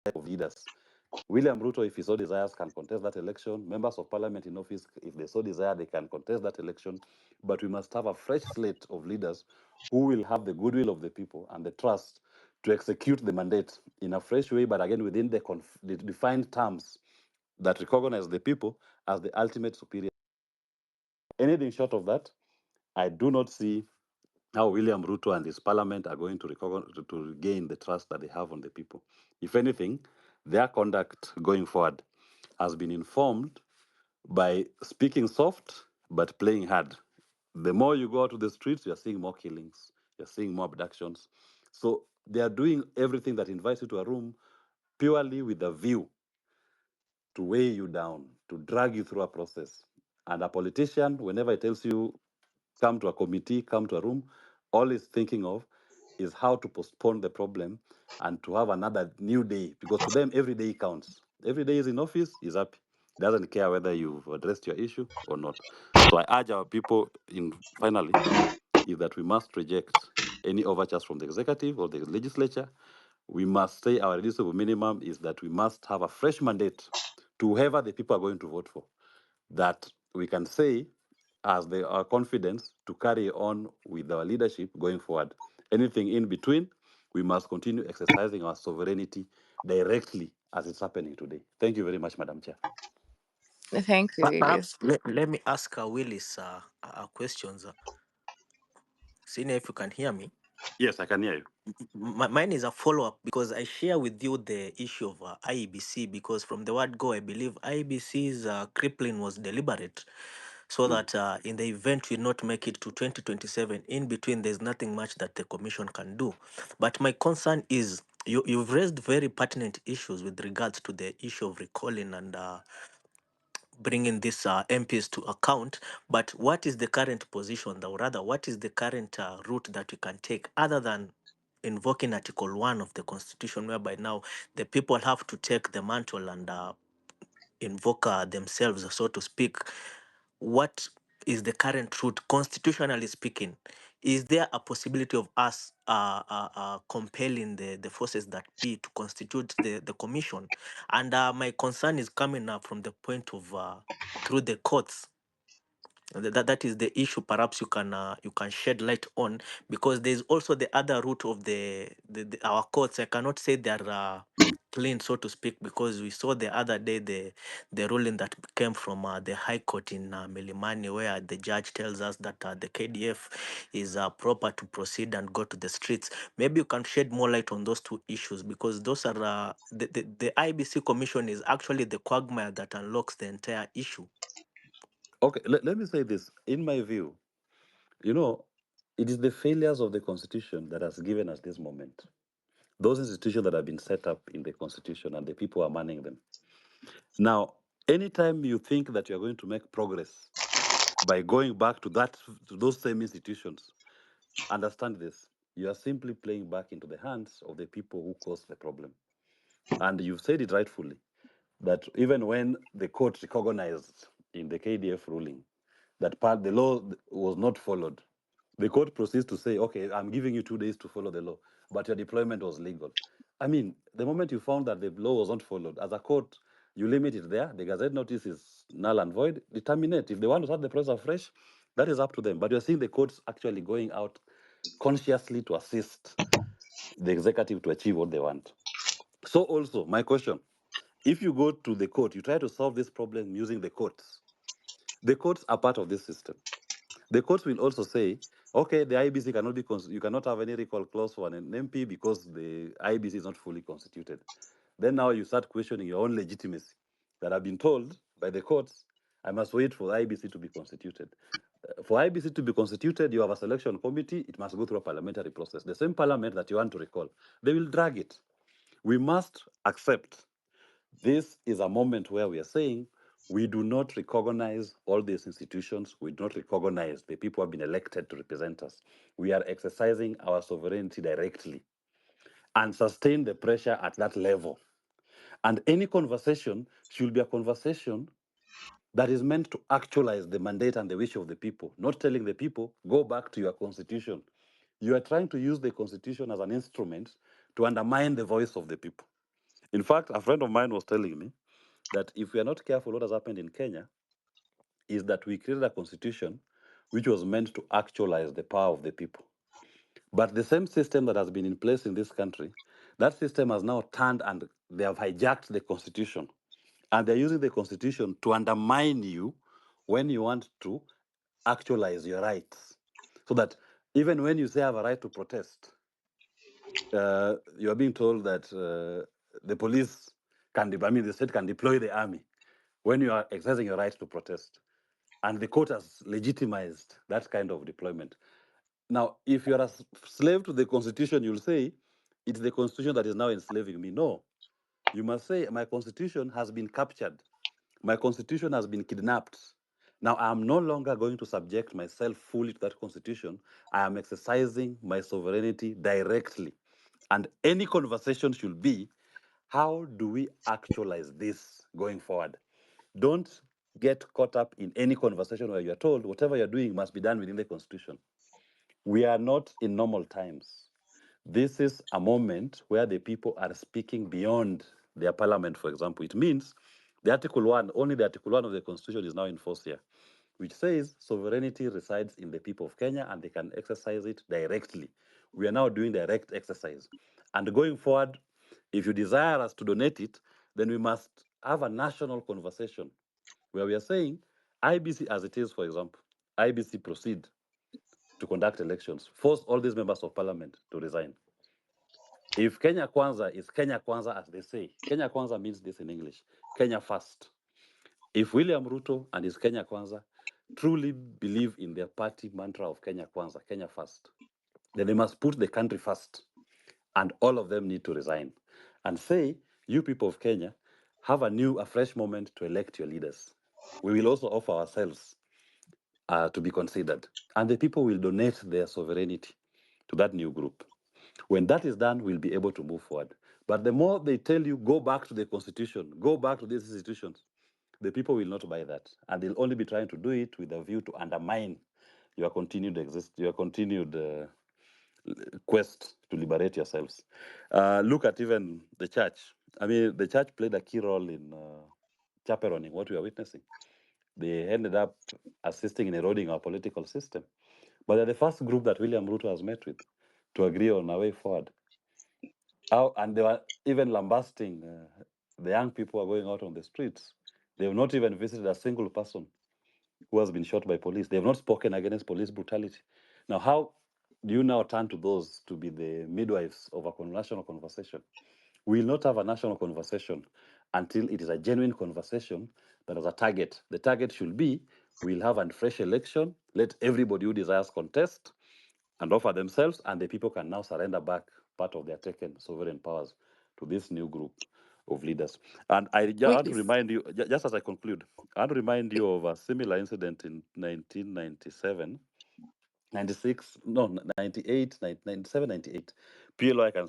of leaders. William Ruto, if he so desires, can contest that election. Members of parliament in office, if they so desire, they can contest that election. But we must have a fresh slate of leaders who will have the goodwill of the people and the trust to execute the mandate in a fresh way, but again within the defined terms that recognize the people as the ultimate superior. Anything short of that, I do not see how William Ruto and his parliament are going to, to regain the trust that they have on the people. If anything, their conduct going forward has been informed by speaking soft but playing hard. The more you go out to the streets, you're seeing more killings, you're seeing more abductions. So they are doing everything that invites you to a room purely with a view to weigh you down, to drag you through a process. And a politician, whenever he tells you, come to a committee, come to a room, all he's thinking of is how to postpone the problem and to have another new day. Because to them, every day counts. Every day is in office, he's happy. He doesn't care whether you've addressed your issue or not. So I urge our people, in finally, is that we must reject any overtures from the executive or the legislature. We must say our reducible minimum is that we must have a fresh mandate to whoever the people are going to vote for, that we can say as they are confidence to carry on with our leadership going forward. Anything in between, we must continue exercising our sovereignty directly as it's happening today. Thank you very much, Madam Chair. Thank you, Willis. Perhaps let me ask Willis questions. Seeing if you can hear me. Yes, I can hear you. Mine is a follow up because I share with you the issue of IEBC, because from the word go, I believe IEBC's crippling was deliberate so that in the event we not make it to 2027, in between, there's nothing much that the commission can do. But my concern is you've raised very pertinent issues with regards to the issue of recalling and bringing these MPs to account. But what is the current position, or rather, what is the current route that we can take other than invoking Article 1 of the Constitution, whereby now the people have to take the mantle and invoke themselves, so to speak? What is the current route, constitutionally speaking? Is there a possibility of us compelling the forces that be to constitute the commission? And my concern is coming up from the point of through the courts. That is the issue. Perhaps you can shed light on, because there's also the other route of our courts. I cannot say they're clean, so to speak, because we saw the other day the ruling that came from the High Court in Milimani, where the judge tells us that the KDF is proper to proceed and go to the streets. Maybe you can shed more light on those two issues, because those are the IBC commission is actually the quagmire that unlocks the entire issue. Okay, let me say this. In my view, you know, it is the failures of the Constitution that has given us this moment. Those institutions that have been set up in the Constitution and the people are manning them. Now, anytime you think that you're going to make progress by going back to those same institutions, understand this. You are simply playing back into the hands of the people who caused the problem. And you've said it rightfully that even when the court recognized in the KDF ruling that the law was not followed, the court proceeds to say, okay, I'm giving you 2 days to follow the law, but your deployment was legal. I mean, the moment you found that the law was not followed, as a court, you limit it there. The Gazette notice is null and void. Terminate. If they want to start the process afresh, that is up to them. But you're seeing the courts actually going out consciously to assist the executive to achieve what they want. So also, my question, if you go to the court, you try to solve this problem using the courts. The courts are part of this system. The courts will also say, okay, the IBC cannot be, you cannot have any recall clause for an MP because the IBC is not fully constituted. Then now you start questioning your own legitimacy that have been told by the courts, I must wait for the IBC to be constituted. For IBC to be constituted, you have a selection committee, it must go through a parliamentary process. The same parliament that you want to recall, they will drag it. We must accept this is a moment where we are saying we do not recognize all these institutions. We do not recognize the people who have been elected to represent us. We are exercising our sovereignty directly and sustain the pressure at that level. And any conversation should be a conversation that is meant to actualize the mandate and the wish of the people, not telling the people, go back to your constitution. You are trying to use the constitution as an instrument to undermine the voice of the people. In fact, a friend of mine was telling me that if we are not careful, what has happened in Kenya is that we created a constitution which was meant to actualize the power of the people. But the same system that has been in place in this country, that system has now turned and they have hijacked the constitution. And they're using the constitution to undermine you when you want to actualize your rights. So that even when you say I have a right to protest, you are being told that the police can, the state can deploy the army when you are exercising your right to protest. And the court has legitimized that kind of deployment. Now, if you're a slave to the constitution, you'll say, it's the constitution that is now enslaving me. No, you must say, my constitution has been captured. My constitution has been kidnapped. Now, I am no longer going to subject myself fully to that constitution. I am exercising my sovereignty directly. And any conversation should be, how do we actualize this going forward? Don't get caught up in any conversation where you're told whatever you're doing must be done within the constitution. We are not in normal times. This is a moment where the people are speaking beyond their parliament, for example. It means the Article 1, only the Article 1 of the Constitution is now in force here, which says sovereignty resides in the people of Kenya and they can exercise it directly. We are now doing direct exercise. And going forward, if you desire us to donate it, then we must have a national conversation where we are saying IBC as it is, for example, IBC proceed to conduct elections, force all these members of parliament to resign. If Kenya Kwanza is Kenya Kwanza, as they say, Kenya Kwanza means this in English, Kenya first. If William Ruto and his Kenya Kwanza truly believe in their party mantra of Kenya Kwanza, Kenya first, then they must put the country first. And all of them need to resign and say, you people of Kenya, have a fresh moment to elect your leaders. We will also offer ourselves to be considered. And the people will donate their sovereignty to that new group. When that is done, we'll be able to move forward. But the more they tell you, go back to the constitution, go back to these institutions, the people will not buy that. And they'll only be trying to do it with a view to undermine your continued quest to liberate yourselves. Look at even the church. I mean, the church played a key role in chaperoning what we are witnessing. They ended up assisting in eroding our political system. But they're the first group that William Ruto has met with to agree on a way forward. And they were even lambasting the young people who are going out on the streets. They have not even visited a single person who has been shot by police. They have not spoken against police brutality. Now, how do you now turn to those to be the midwives of a national conversation? We will not have a national conversation until it is a genuine conversation that has a target. The target should be, we'll have a fresh election, let everybody who desires contest and offer themselves, and the people can now surrender back part of their taken sovereign powers to this new group of leaders. And I want to remind you, just as I conclude, I want to remind you of a similar incident in 1997, 96, no, 98, 97, 98. PLO, I can